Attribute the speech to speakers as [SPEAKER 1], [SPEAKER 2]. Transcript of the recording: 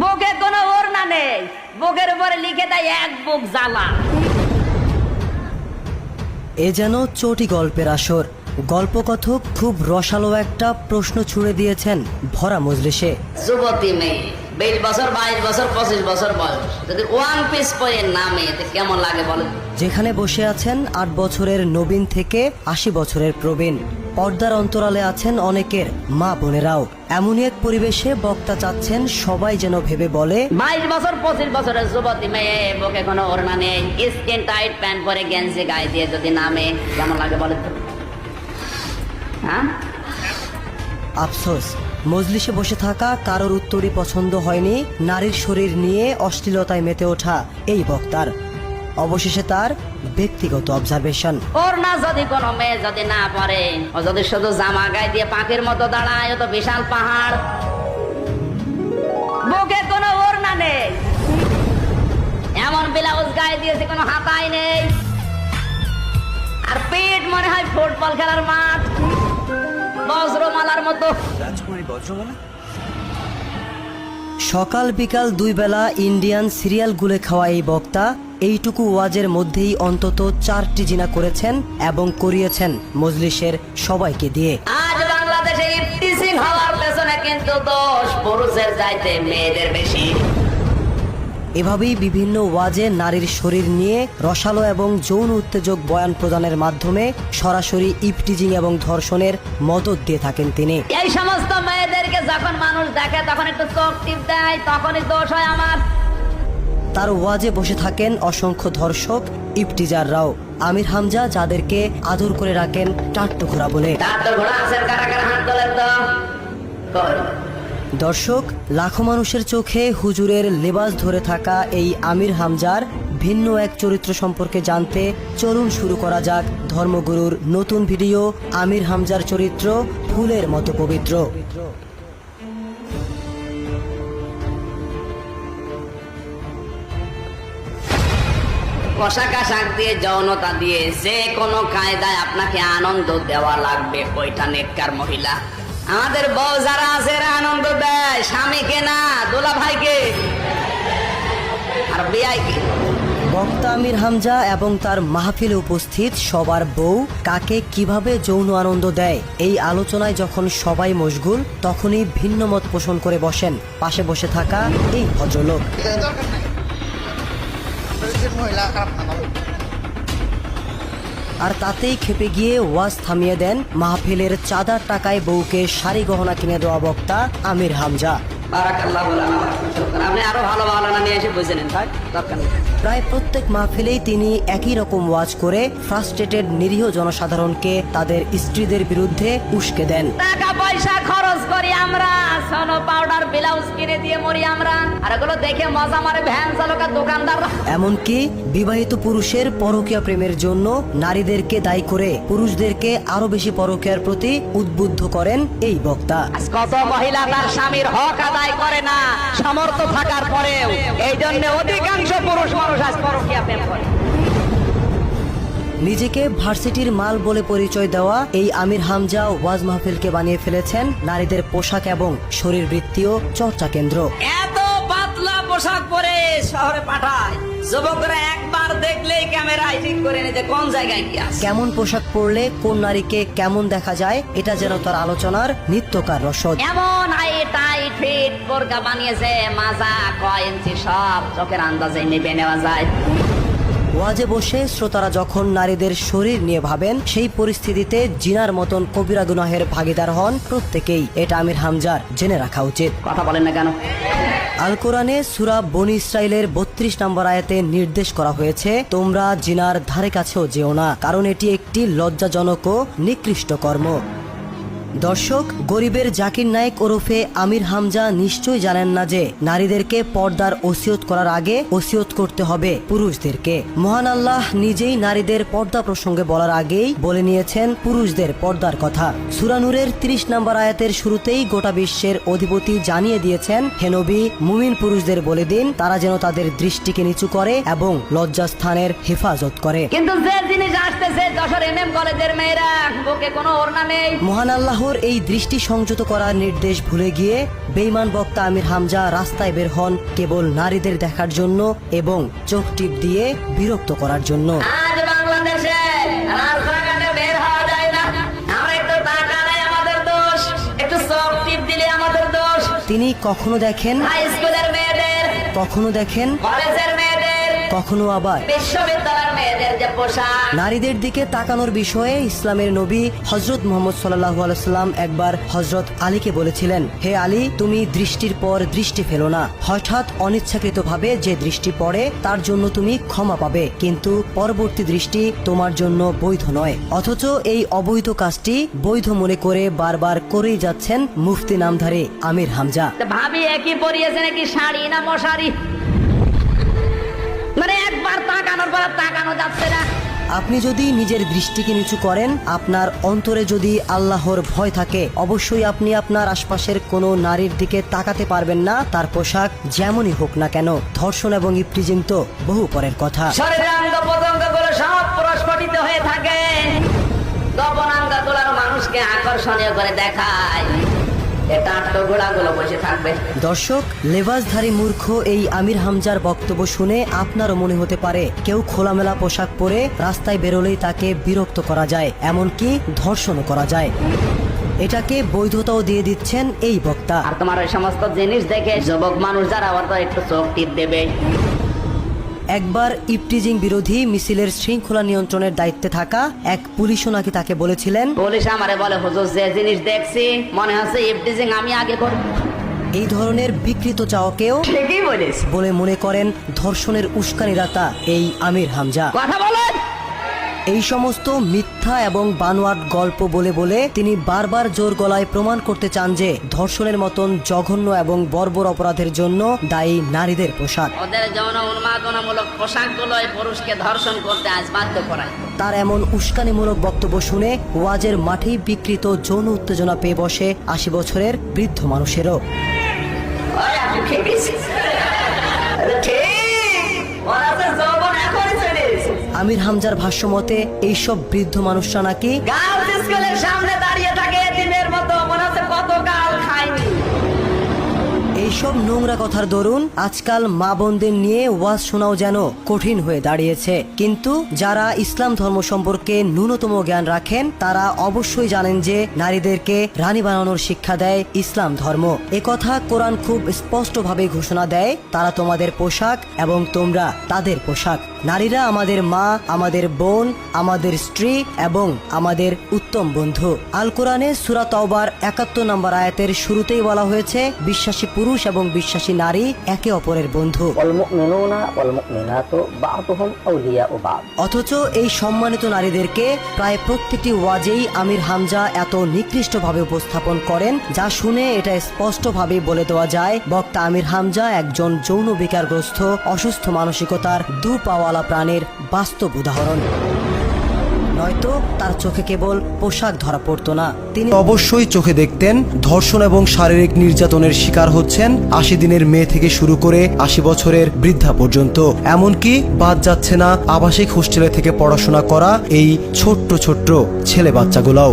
[SPEAKER 1] বুকে কোনো ওড়না নেই, বুকের উপরে লিখে দেয় এক বুক জ্বালা।
[SPEAKER 2] এ যেন চটি গল্পের আসর। গল্পকথক খুব রসালো একটা প্রশ্ন ছুড়ে দিয়েছেন ভরা মজলিসে।
[SPEAKER 1] যুবতী মেয়ে 20 বছর 22 বছর 25 বছর বয়স, যদি ওয়ান পিস পরে নামে কেমন লাগে বলেন?
[SPEAKER 2] যেখানে বসে আছেন 8 বছরের নবীন থেকে 80 বছরের প্রবীণ। পর্দার অন্তরালে আছেন অনেকের মা বোনেরাও। এমনই এক পরিবেশে বক্তা চাচ্ছেন সবাই যেন ভেবে বলে,
[SPEAKER 1] 22 বছর 25 বছরের যুবতী মেয়ে, বুকে কোনো ওড়না নেই, স্কিন টাইট প্যান্ট পরে গেঞ্জি গায়ে দিয়ে যদি নামে কেমন লাগে বলেন তো? হ্যাঁ,
[SPEAKER 2] আফসোস মজলিসে বসে থাকা কারোর উত্তরই পছন্দ হয়নি নারীর শরীর নিয়ে অশ্লীলতায় মেতে ওঠা এই বক্তার। অবশেষে তার ব্যক্তিগত অবজারভেশন,
[SPEAKER 1] ওড়না যদি কোনো মেয়ে যদি না পরে, ও যদি শুধু জামা গায়ে দিয়ে পাখির মতো দাঁড়ায়, ও তো বিশাল পাহাড়। বুকে কোনো ওড়না নেই, এমন ব্লাউজ গায়ে দিয়েছে কোনো হাতাই নেই, আর পেট মনে হয় ফুটবল খেলার মাঠ, বজ্রমালার মতো।
[SPEAKER 2] সকাল বিকাল 2 বেলা ইন্ডিয়ান সিরিয়াল গুলে খাওয়া এই বক্তা এইটুকু ওয়াজের মধ্যেই অন্তত 4টি জিনা করেছেন এবং করিয়েছেন মজলিসের সবাইকে দিয়ে।
[SPEAKER 1] আজ বাংলাদেশে ইফতিজিং হওয়ার পেছনে কিন্তু দোষ পুরুষের চাইতে মেয়েদের বেশি।
[SPEAKER 2] এভাবেই বিভিন্ন ওয়াজে নারীর শরীর নিয়ে রসালো এবং যৌন উত্তেজক বয়ান প্রদানের মাধ্যমে সরাসরি ইফটিজিং এবং ধর্ষণের মদত দিয়ে থাকেন তিনি।
[SPEAKER 1] এই সমস্ত মেয়েদেরকে যখন মানুষ দেখে তখন একটু চোখ টিপ দেয়, তখনই দোষ হয় আমার।
[SPEAKER 2] তার ওয়াজে বসে থাকেন অসংখ্য ধর্ষক ইফটিজাররাও। আমির হামজা যাদেরকে আদর করে রাখেন টাট্টুঘোড়া বলে।
[SPEAKER 1] তার তো ঘোড়া আছে, কারা কারা হাত তোলেন তো? কই?
[SPEAKER 2] দর্শক, লাখো মানুষের চোখে হুজুরের লেবাস ধরে থাকা এই আমির হামজার ভিন্ন এক চরিত্র সম্পর্কে জানতে চলুন শুরু করা যাক ধর্মগুরুর নতুন ভিডিও, আমির হামজার চরিত্র ফুলের মতো পবিত্র।
[SPEAKER 1] পোশাক আশাক দিয়ে, যৌনতা দিয়ে, যে কোনো কায়দায় আপনাকে আনন্দ দেওয়া লাগবে, ওইটা নেককার মহিলা। আমাদের বউ যারা আছে এরা আনন্দ দেয় স্বামীকে না, দোলা ভাইকে আর বিয়াইকে।
[SPEAKER 2] বক্তা আমির হামজা এবং তার মাহফিলে উপস্থিত সবার বউ কাকে কিভাবে যৌন আনন্দ দেয় এই আলোচনায় যখন সবাই মশগুল, তখনই ভিন্ন মত পোষণ করে বসেন পাশে বসে থাকা এই ভদ্রলোক। আর তাতেই খেপে গিয়ে ওয়াজ থামিয়ে দেন মাহফিলের চাঁদার টাকায় বউকে শাড়ি গহনা কিনে দেওয়া বক্তা আমির হামজা।
[SPEAKER 1] আপনি আরো ভালো ভালো নিয়ে এসে বুঝে নেন, দরকার নেই।
[SPEAKER 2] প্রায় প্রত্যেক মাহফিলেই তিনি একই রকম ওয়াজ করে ফ্রাস্ট্রেটেড নিরীহ জনসাধারণকে তাদের স্ত্রীদের বিরুদ্ধে উস্কে দেন।
[SPEAKER 1] টাকা পয়সা খরচ করি আমরা, সোনো পাউডার ব্লাউজ কিনে দিয়ে মরি আমরা, আর এগুলো দেখে মজা মারে ভ্যান চালক আর দোকানদার।
[SPEAKER 2] এমনকি বিবাহিত পুরুষের পরকীয়া প্রেমের জন্য নারীদেরকে দায়ী করে পুরুষদেরকে আরো বেশি পরকীয়ার প্রতি উদ্বুদ্ধ করেন এই বক্তা।
[SPEAKER 1] কত মহিলা তার স্বামীর হক আদায় করে না সামর্থ্য থাকার পরেও, এই জন্য অধিকাংশ পুরুষ মানুষ আজ পরকীয়া প্রেম করে।
[SPEAKER 2] নিজেকে ভার্সিটির মাল বলে পরিচয় দেওয়া এই আমির হামজা ওয়াজ মাহফিলকে বানিয়ে ফেলেছেন নারীদের পোশাক এবং শরীরবৃত্তীয় চর্চা কেন্দ্র।
[SPEAKER 1] এত পাতলা পোশাক পরে শহরে পাঠায়, যুবকরা একবার দেখলেই ক্যামেরায় ঠিক করে নিতে কোন জায়গায় কি আছে।
[SPEAKER 2] কেমন পোশাক পরলে কোন নারীকে কেমন দেখা যায় এটা যেন তার আলোচনার নিত্যকার রসদ।
[SPEAKER 1] এমন টাইট ফিট বোরকা বানিয়েছে, মাজা কয় ইঞ্চি সব চোখের আন্দাজে নেবে নেওয়া যায়।
[SPEAKER 2] ওয়াজে বসে শ্রোতারা যখন নারীদের শরীর নিয়ে ভাবেন, সেই পরিস্থিতিতে জিনার মতন কবিরা গুনাহের ভাগীদার হন প্রত্যেকেই। এটা আমির হামজার জেনে রাখা উচিত।
[SPEAKER 1] কথা বলেন না কেন?
[SPEAKER 2] আল কোরআনে সূরা বনী ইসরাইলের 32 নম্বর আয়াতে নির্দেশ করা হয়েছে, তোমরা জিনার ধারে কাছেও যেও না, কারণ এটি একটি লজ্জাজনক ও নিকৃষ্ট কর্ম। দর্শক, গরিবের জাকির নায়েক ওরফে আমির হামজা নিশ্চয়ই জানেন না যে নারীদেরকে পর্দার ওসিয়ত করার আগে ওসিয়ত করতে হবে পুরুষদেরকে। মহান আল্লাহ নিজেই নারীদের পর্দা প্রসঙ্গে বলার আগেই বলে নিয়েছেন পুরুষদের পর্দার কথা। সূরা নূরের 30 নম্বর আয়াতের শুরুতেই গোটা বিশ্বের অধিপতি জানিয়ে দিয়েছেন, হে নবী, মুমিন পুরুষদের বলে দিন তারা যেন তাদের দৃষ্টিকে নিচু করে এবং লজ্জাস্থানের হেফাজত করে।
[SPEAKER 1] কিন্তু যে জিনিস আসতেছে যশোর MM কলেজের মেয়েরা, বুকে কোনো ওড়না নেই।
[SPEAKER 2] মহান আল্লাহ আল্লাহর এই দৃষ্টি সংযত করার নির্দেশ ভুলে গিয়ে বেঈমান বক্তা আমির হামজা রাস্তায় বের হন কেবল নারীদের দেখার জন্য এবং চোখ টিপ দিয়ে বিরক্ত করার জন্য।
[SPEAKER 1] আজ বাংলাদেশে রাস্তাঘাটে বের হওয়া যায় না, আমরা একটু তাকালে আমাদের দোষ, একটু চোখ টিপ দিলে আমাদের দোষ।
[SPEAKER 2] তিনি কখনো দেখেন
[SPEAKER 1] হাই স্কুলের মেয়েদের,
[SPEAKER 2] কখনো দেখেন
[SPEAKER 1] কলেজের মেয়েদের,
[SPEAKER 2] কখনো আবার
[SPEAKER 1] বিশ্ববিদ্যালয়ের মেয়েদের যে পোশাক।
[SPEAKER 2] নারীদের দিকে তাকানোর বিষয়ে ইসলামের নবী হযরত মুহাম্মদ সাল্লাল্লাহু আলাইহি সাল্লাম একবার হযরত আলীকে বলেছিলেন, হে আলী, তুমি দৃষ্টির পর দৃষ্টি ফেলো না। হঠাৎ অনিচ্ছাকৃতভাবে যে দৃষ্টি পড়ে তার জন্য তুমি ক্ষমা পাবে, কিন্তু পরবর্তী দৃষ্টি তোমার জন্য বৈধ নয়। অথচ এই অবৈধ কাজটি বৈধ মনে করে বারবার করেই যাচ্ছেন মুফতি নামধারী আমির হামজা।
[SPEAKER 1] ভাবি একই পরিয়েছে নাকি শাড়ি না মশারি, মানে একবার তাকানোর পর তাকানো যাচ্ছে না।
[SPEAKER 2] আপনি যদি নিজের দৃষ্টিকে নিচু করেন, আপনার অন্তরে যদি আল্লাহর ভয় থাকে, অবশ্যই আপনি আপনার আশপাশের কোনো নারীর দিকে তাকাতে পারবেন না, তার পোশাক যেমনই হোক না কেন। ধর্ষণ এবং ইফটিজিং তো বহু পরের কথা।
[SPEAKER 1] শরীরের অঙ্গ প্রত্যঙ্গগুলো সব প্রস্ফুটিত হয়ে থাকে, গোপন অঙ্গগুলোর মানুষকে আকর্ষণীয় করে দেখায়। এটা আট্টগোড়াগুলো বসে থাকবে।
[SPEAKER 2] দর্শক, লেবাসধারী মূর্খ এই আমির হামজার বক্তব্য শুনে আপনারও মনে হতে পারে কেউ খোলামেলা পোশাক পরে রাস্তায় বেরোলেই তাকে বিরক্ত করা যায়, এমনকি ধর্ষণও করা যায়। এটাকে বৈধতাও দিয়ে দিচ্ছেন এই বক্তা।
[SPEAKER 1] আর তোমার ওই সমস্ত জিনিস দেখে যুবক মানুষ যারা আবার তো একটু চোখ টিপ দেবে।
[SPEAKER 2] একবার ইফটিজিং বিরোধী মিছিলের শৃঙ্খলা নিয়ন্ত্রণের দায়িত্বে থাকা এক পুলিশও নাকি তাকে বলেছিলেন,
[SPEAKER 1] পুলিশ আমারে বলে, হুজুর যে জিনিস দেখছি মনে হচ্ছে ইফটিজিং আমি আগে করব।
[SPEAKER 2] এই ধরনের বিকৃত চাওয়াকেও
[SPEAKER 1] ঠিকই বলিস
[SPEAKER 2] বলে মনে করেন ধর্ষণের উস্কানিদাতা এই আমির হামজা।
[SPEAKER 1] কথা বলেন।
[SPEAKER 2] এই সমস্ত মিথ্যা এবং বানোয়াট গল্প বলে বলে তিনি বারবার জোর গলায় প্রমাণ করতে চান যে ধর্ষণের মতন জঘন্য এবং বর্বর অপরাধের জন্য দায়ী নারীদের পোশাক।
[SPEAKER 1] ওদের যৌন উন্মাদনামূলক পোশাকগুলো পুরুষকে ধর্ষণ করতে আজ বাধ্য করায়।
[SPEAKER 2] তার এমন উস্কানিমূলক বক্তব্য শুনে ওয়াজের মাঠেই বিকৃত যৌন উত্তেজনা পেয়ে বসে 80 বছরের বৃদ্ধ মানুষেরও।
[SPEAKER 1] ওই আপনি ঠিক বলেছেন। ঠিক, ওরা তো যৌবন এখনই চলে এসেছে।
[SPEAKER 2] আমির হামজার ভাষ্যমতে এইসব বৃদ্ধ মানুষরা নাকি
[SPEAKER 1] গার্লস স্কুলের সামনে দাঁড়িয়ে থাকে এতিমের মতো, মনে হচ্ছে কত কাল খায়নি।
[SPEAKER 2] এইসব নোংরা কথার দরুন আজকাল মা বোনদের নিয়ে ওয়াজ শোনাও যেন কঠিন হয়ে দাঁড়িয়েছে। কিন্তু যারা ইসলাম ধর্ম সম্পর্কে ন্যূনতম জ্ঞান রাখেন তারা অবশ্যই জানেন যে নারীদেরকে রানী বানানোর শিক্ষা দেয় ইসলাম ধর্ম। একথা কোরআন খুব স্পষ্টভাবে ঘোষণা দেয়, তারা তোমাদের পোশাক এবং তোমরা তাদের পোশাক। নারীরা আমাদের মা, আমাদের বোন, আমাদের স্ত্রী এবং আমাদের উত্তম বন্ধু। আল কোরআনে সূরা তাওবার 71 নম্বর আয়াতের শুরুতেই বলা হয়েছে, বিশ্বাসী পুরুষ এবং বিশ্বাসী নারী একে অপরের বন্ধু। অথচ এই সম্মানিত নারীদেরকে প্রায় প্রত্যেকটি ওয়াজেই আমির হামজা এত নিকৃষ্টভাবে উপস্থাপন করেন, যা শুনে এটা স্পষ্টভাবে বলে দেওয়া যায় বক্তা আমির হামজা একজন যৌন বিকারগ্রস্ত অসুস্থ মানসিকতার দুপাওয়ালা প্রাণের বাস্তব উদাহরণ। নয়তো তার চোখে কেবল পোশাক ধরা পড়তো না, তিনি অবশ্যই চোখে দেখতেন ধর্ষণ এবং শারীরিক নির্যাতনের শিকার হচ্ছেন 80 দিনের মেয়ে থেকে শুরু করে 80 বছরের বৃদ্ধা পর্যন্ত। এমনকি বাদ যাচ্ছে না আবাসিক হোস্টেলে থেকে পড়াশোনা করা এই ছোট্ট ছোট্ট ছেলে বাচ্চাগুলাও।